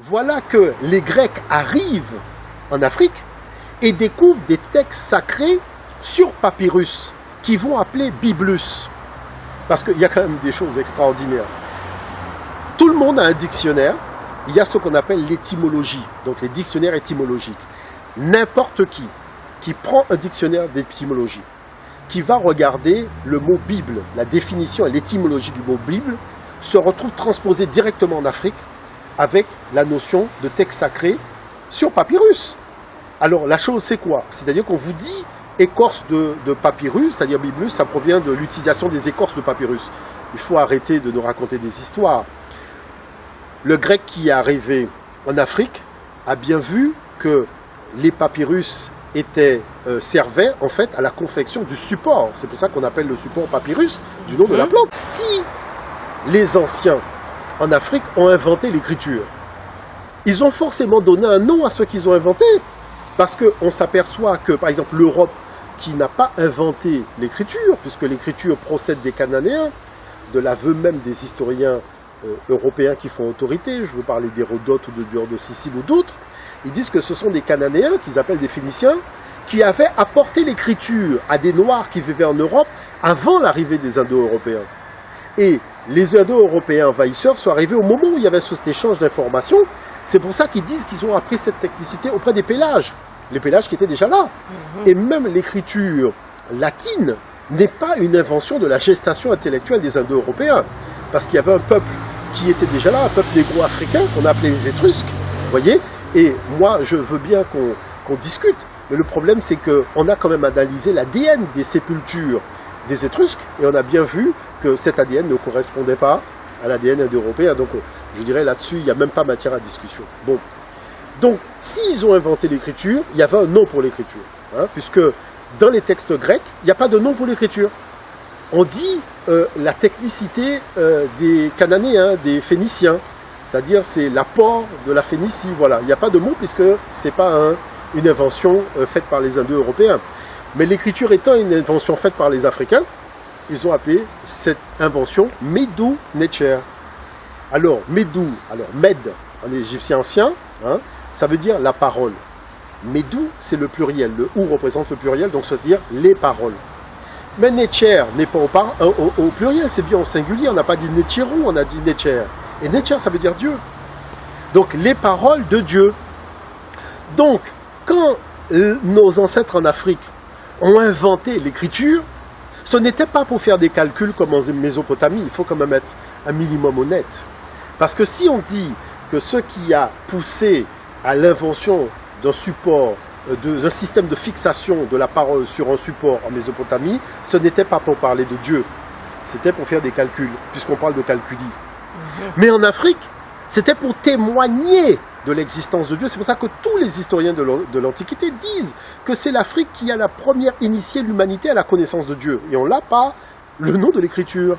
Voilà que les Grecs arrivent en Afrique et découvrent des textes sacrés sur papyrus qu'ils vont appeler Biblus. Parce qu'il y a quand même des choses extraordinaires. Tout le monde a un dictionnaire. Il y a ce qu'on appelle l'étymologie, donc les dictionnaires étymologiques. N'importe qui prend un dictionnaire d'étymologie, qui va regarder le mot Bible, la définition et l'étymologie du mot Bible, se retrouve transposé directement en Afrique avec la notion de texte sacré sur papyrus. Alors la chose c'est quoi? C'est-à-dire qu'on vous dit écorce de papyrus, c'est-à-dire Biblus, ça provient de l'utilisation des écorces de papyrus. Il faut arrêter de nous raconter des histoires. Le grec qui est arrivé en Afrique a bien vu que les papyrus servaient en fait à la confection du support. C'est pour ça qu'on appelle le support papyrus du nom de la plante. Si les anciens en Afrique ont inventé l'écriture, ils ont forcément donné un nom à ce qu'ils ont inventé. Parce qu'on s'aperçoit que, par exemple, l'Europe, qui n'a pas inventé l'écriture, puisque l'écriture procède des Cananéens, de l'aveu même des historiens européens qui font autorité, je veux parler d'Hérodote ou de Dior de Sicile ou d'autres, ils disent que ce sont des Cananéens, qu'ils appellent des Phéniciens, qui avaient apporté l'écriture à des Noirs qui vivaient en Europe avant l'arrivée des Indo-Européens. Et les Indo-Européens envahisseurs sont arrivés au moment où il y avait cet échange d'informations. C'est pour ça qu'ils disent qu'ils ont appris cette technicité auprès des Pélages. Les Pélages qui étaient déjà là. Et même l'écriture latine n'est pas une invention de la gestation intellectuelle des Indo-Européens. Parce qu'il y avait un peuple qui était déjà là, un peuple négro-africain qu'on appelait les Étrusques. Vous voyez? Et moi, je veux bien qu'on discute. Mais le problème, c'est qu'on a quand même analysé l'ADN des sépultures des Étrusques. Et on a bien vu que cet ADN ne correspondait pas à l'ADN indo-européen. Donc, je dirais là-dessus, il n'y a même pas matière à discussion. Bon. Donc, s'ils ont inventé l'écriture, il y avait un nom pour l'écriture. Hein, puisque dans les textes grecs, il n'y a pas de nom pour l'écriture. On dit la technicité des Cananéens, des Phéniciens. C'est-à-dire, c'est l'apport de la Phénicie. Voilà. Il n'y a pas de mot puisque ce n'est pas une invention faite par les Indo-Européens. Mais l'écriture étant une invention faite par les Africains, ils ont appelé cette invention Medu Necher. Alors, Medu, Med en égyptien ancien, hein, ça veut dire la parole. Medu, c'est le pluriel. Le ou représente le pluriel, donc ça veut dire les paroles. Mais Necher n'est pas au pluriel, c'est bien au singulier. On n'a pas dit Necheru, on a dit Necher. Et Necher, ça veut dire Dieu. Donc, les paroles de Dieu. Donc, quand nos ancêtres en Afrique ont inventé l'écriture, ce n'était pas pour faire des calculs comme en Mésopotamie, il faut quand même être un minimum honnête. Parce que si on dit que ce qui a poussé à l'invention d'un support, d'un système de fixation de la parole sur un support en Mésopotamie, ce n'était pas pour parler de Dieu, c'était pour faire des calculs, puisqu'on parle de calculi. Mais en Afrique, c'était pour témoigner de l'existence de Dieu. C'est pour ça que tous les historiens de l'Antiquité disent que c'est l'Afrique qui a la première initié l'humanité à la connaissance de Dieu. Et on l'a par le nom de l'écriture.